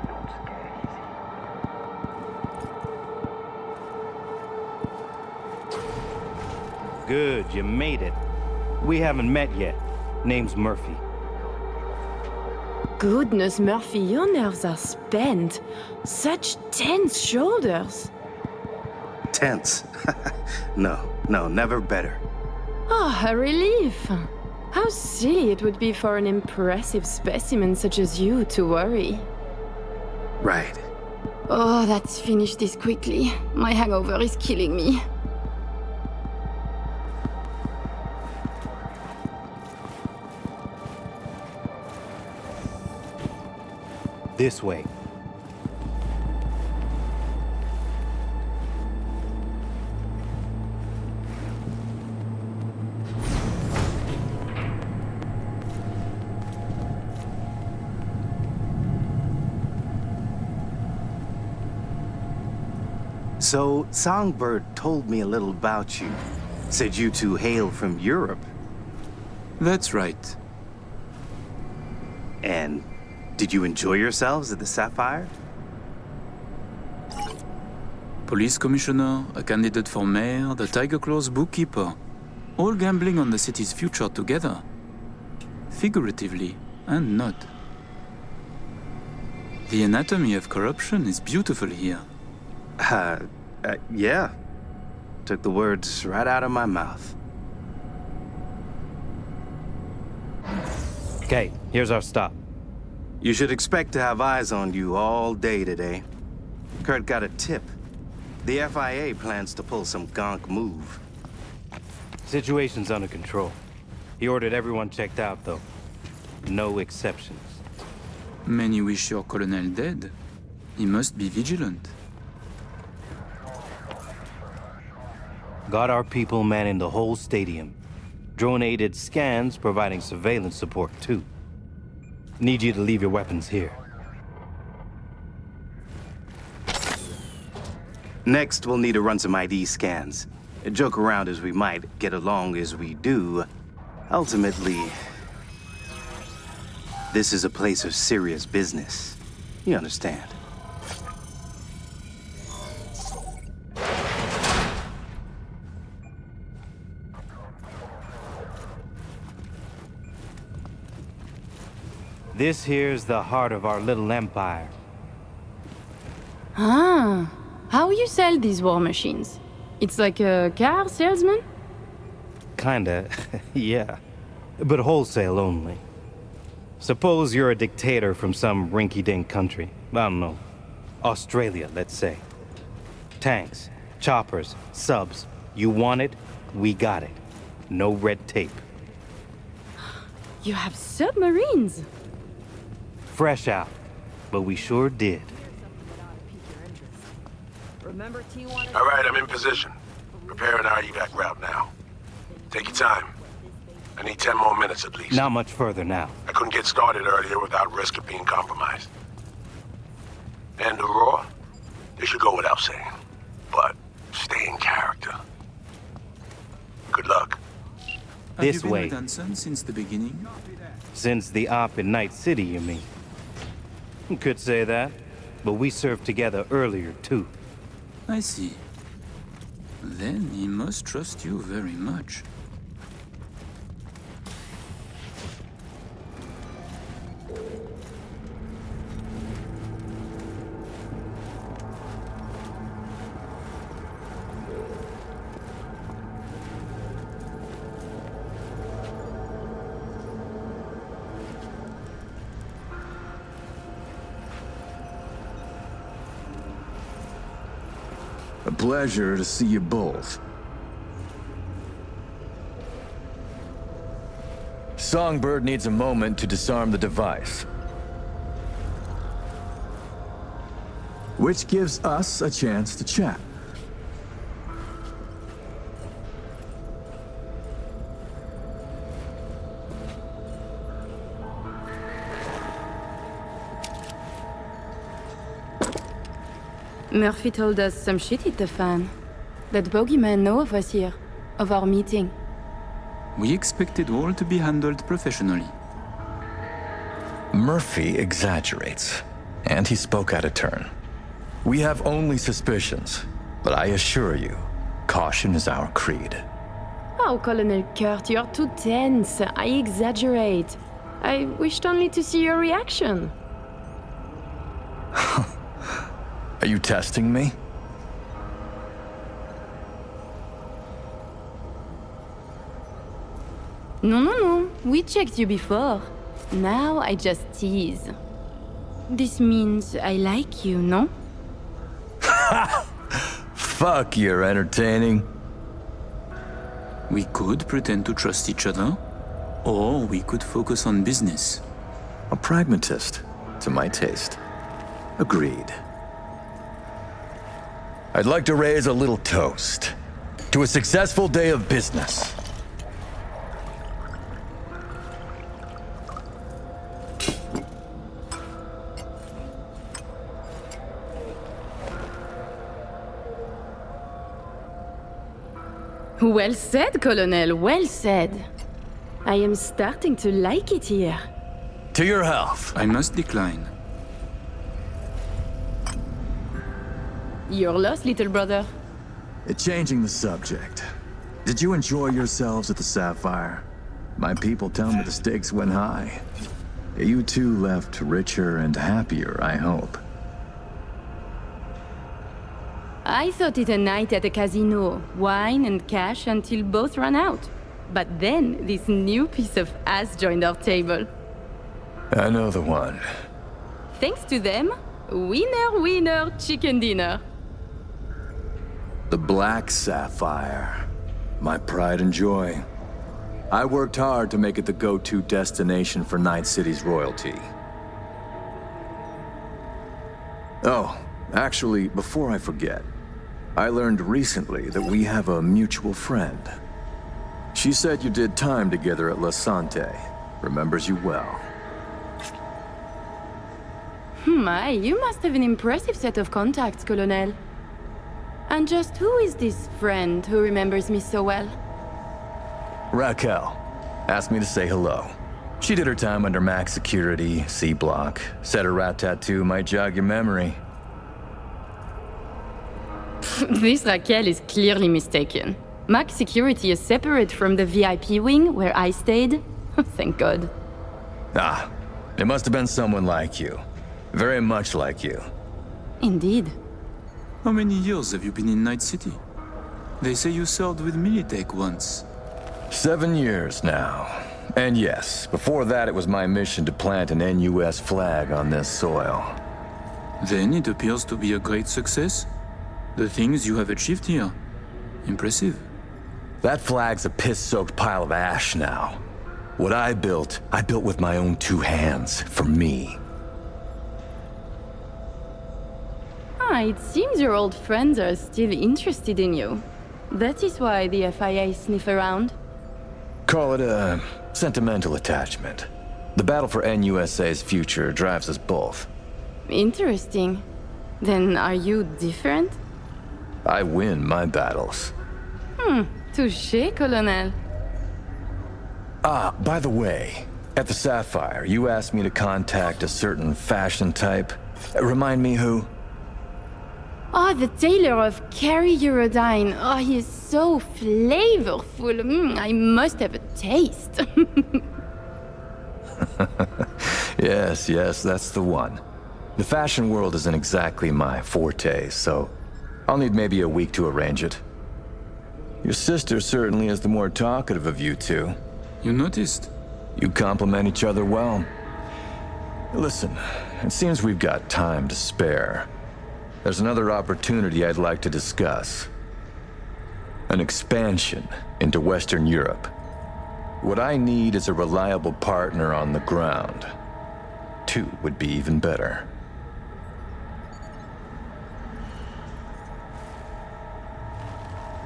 Good, you made it. We haven't met yet. Name's Murphy. Goodness, Murphy, your nerves are spent. Such tense shoulders. Tense. No, never better. Oh, a relief. How silly it would be for an impressive specimen such as you to worry. Right. Oh, let's finish this quickly. My hangover is killing me. This way. So, Songbird told me a little about you. Said you two hail from Europe. That's right. And did you enjoy yourselves at the Sapphire? Police commissioner, a candidate for mayor, the Tiger Claw's bookkeeper. All gambling on the city's future together. Figuratively and not. The anatomy of corruption is beautiful here. Yeah. Took the words right out of my mouth. Okay, here's our stop. You should expect to have eyes on you all day today. Kurt got a tip. The FIA plans to pull some gonk move. Situation's under control. He ordered everyone checked out, though. No exceptions. Many wish your colonel dead. He must be vigilant. Got our people manning the whole stadium. Drone-aided scans providing surveillance support, too. Need you to leave your weapons here. Next, we'll need to run some ID scans. Joke around as we might, get along as we do. Ultimately, this is a place of serious business. You understand? This here's the heart of our little empire. Ah, how you sell these war machines? It's like a car salesman? Kinda, yeah. But wholesale only. Suppose you're a dictator from some rinky-dink country. I don't know. Australia, let's say. Tanks, choppers, subs. You want it, we got it. No red tape. You have submarines? Fresh out, but we sure did. All right, I'm in position. Preparing our evac route now. Take your time. I need 10 more minutes at least. Not much further now. I couldn't get started earlier without risk of being compromised. And Aurora? This should go without saying. But stay in character. Good luck. This Have you way. been with Hansen since the beginning? Since the op in Night City, you mean? Could say that, but we served together earlier, too. I see. Then he must trust you very much. A pleasure to see you both. Songbird needs a moment to disarm the device. Which gives us a chance to chat. Murphy told us some shit hit the fan. That bogeyman know of us here, of our meeting. We expected all to be handled professionally. Murphy exaggerates, and he spoke out of turn. We have only suspicions, but I assure you, caution is our creed. Oh, Colonel Kurt, you're too tense. I exaggerate. I wished only to see your reaction. Are you testing me? No. We checked you before. Now I just tease. This means I like you, no? Fuck, you're entertaining. We could pretend to trust each other, or we could focus on business. A pragmatist, to my taste. Agreed. I'd like to raise a little toast to a successful day of business. Well said, Colonel, well said. I am starting to like it here. To your health. I must decline. You're lost, little brother. Changing the subject. Did you enjoy yourselves at the Sapphire? My people tell me the stakes went high. You two left richer and happier, I hope. I thought it a night at a casino, wine and cash until both ran out. But then this new piece of ass joined our table. I know the one. Thanks to them, winner, chicken dinner. The Black Sapphire. My pride and joy. I worked hard to make it the go-to destination for Night City's royalty. Oh, actually, before I forget, I learned recently that we have a mutual friend. She said you did time together at La Sante. Remembers you well. My, you must have an impressive set of contacts, Colonel. And just who is this friend who remembers me so well? Raquel asked me to say hello. She did her time under max security, C block. Said her rat tattoo might jog your memory. This Raquel is clearly mistaken. Max security is separate from the VIP wing where I stayed. Thank God. Ah, it must have been someone like you. Very much like you. Indeed. How many years have you been in Night City? They say you served with Militech once. 7 years now. And yes, before that it was my mission to plant an NUS flag on this soil. Then it appears to be a great success. The things you have achieved here. Impressive. That flag's a piss-soaked pile of ash now. What I built with my own 2 hands, for me. It seems your old friends are still interested in you. That is why the FIA sniff around. Call it a sentimental attachment. The battle for NUSA's future drives us both. Interesting. Then are you different? I win my battles. Touché, Colonel. Ah, by the way, at the Sapphire, you asked me to contact a certain fashion type. Remind me who? The tailor of Carrie Eurodyne. He is so flavorful. I must have a taste. Yes, that's the one. The fashion world isn't exactly my forte, so I'll need maybe a week to arrange it. Your sister certainly is the more talkative of you two. You noticed? You complement each other well. Listen, it seems we've got time to spare. There's another opportunity I'd like to discuss. An expansion into Western Europe. What I need is a reliable partner on the ground. 2 would be even better.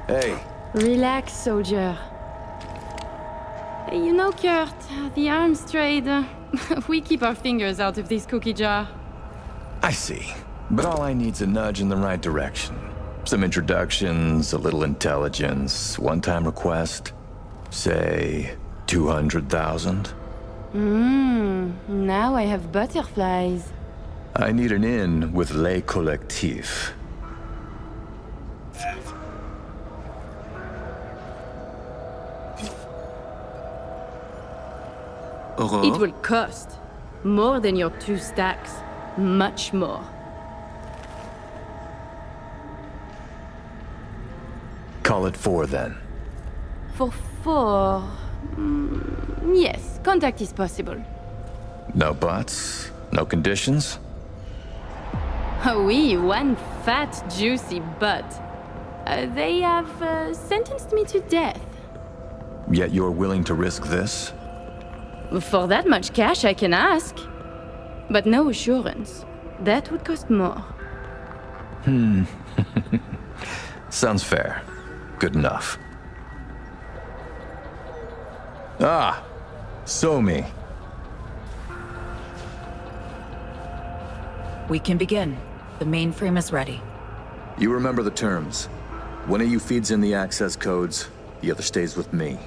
Hey. Relax, soldier. You know, Kurt, the arms trade, we keep our fingers out of this cookie jar. I see. But all I need's a nudge in the right direction. Some introductions, a little intelligence, one-time request. Say, 200,000? Now I have butterflies. I need an in with Les Collectifs. Aurore? It will cost more than your 2 stacks. Much more. Call it 4 then. For 4... yes, contact is possible. No buts? No conditions? Oh, oui, one fat, juicy butt. They have sentenced me to death. Yet you're willing to risk this? For that much cash, I can ask. But no assurance. That would cost more. Sounds fair. Good enough. Ah! Somi. We can begin. The mainframe is ready. You remember the terms. One of you feeds in the access codes, the other stays with me.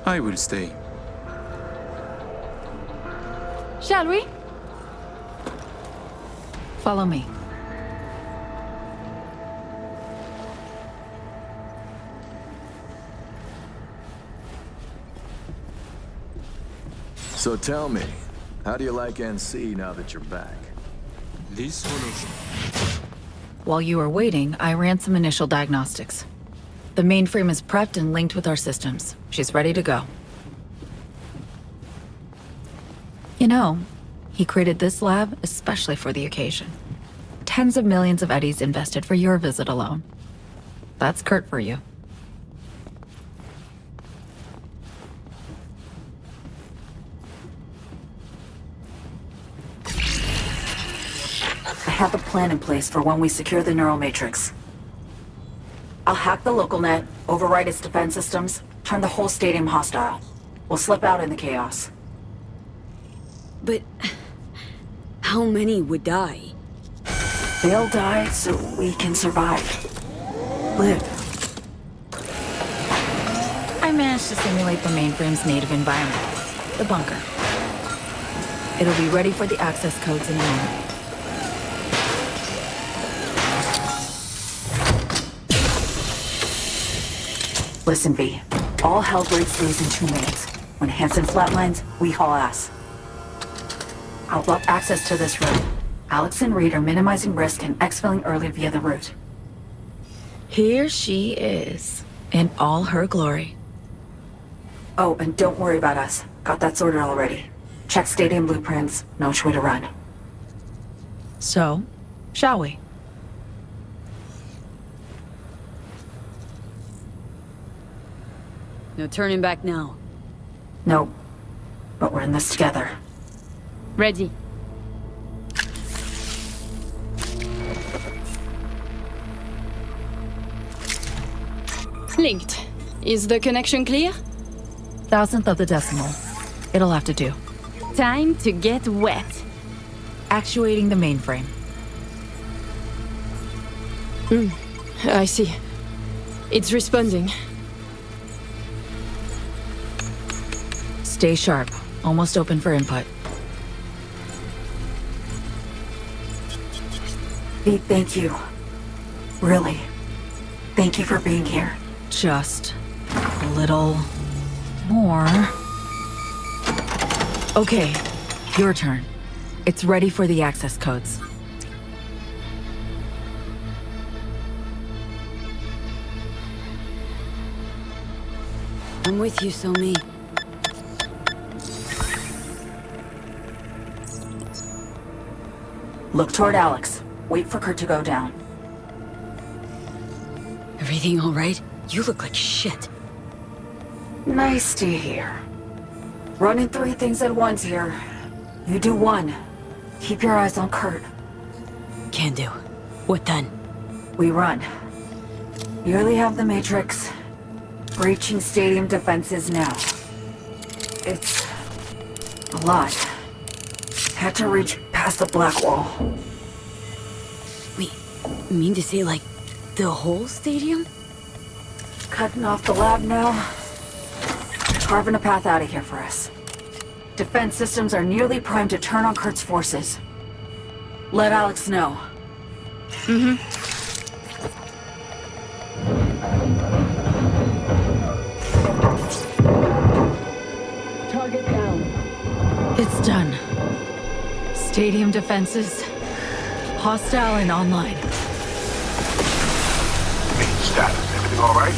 I will stay. Shall we? Follow me. So tell me, how do you like NC now that you're back? This solution. While you were waiting, I ran some initial diagnostics. The mainframe is prepped and linked with our systems. She's ready to go. You know, he created this lab especially for the occasion. Tens of millions of eddies invested for your visit alone. That's Kurt for you. I have a plan in place for when we secure the neural matrix. I'll hack the local net, override its defense systems, turn the whole stadium hostile. We'll slip out in the chaos. But how many would die? They'll die so we can survive. Live. I managed to simulate the mainframe's native environment, the bunker. It'll be ready for the access codes in a moment. Listen, V. All hell breaks loose in 2 minutes. When Hansen flatlines, we haul ass. I'll block access to this route. Alex and Reed are minimizing risk and exfilling early via the route. Here she is, in all her glory. Oh, and don't worry about us. Got that sorted already. Check stadium blueprints, know which way to run. So, shall we? No turning back now. Nope. But we're in this together. Ready. Linked. Is the connection clear? 1,000th of the decimal. It'll have to do. Time to get wet. Actuating the mainframe. I see. It's responding. Stay sharp. Almost open for input. Pete, thank you. Really. Thank you for being here. Just a little more. Okay, your turn. It's ready for the access codes. I'm with you, Somi. Look toward Alex. Wait for Kurt to go down. Everything all right? You look like shit. Nice to hear. Running 3 things at once here. You do 1. Keep your eyes on Kurt. Can do. What then? We run. Nearly have the Matrix. Breaching stadium defenses now. It's a lot. Had to reach past the black wall. Wait, you mean to say like the whole stadium? Cutting off the lab now. Carving a path out of here for us. Defense systems are nearly primed to turn on Kurt's forces. Let Alex know. Target down. It's done. Stadium defenses. Hostile and online. Main status. Everything all right?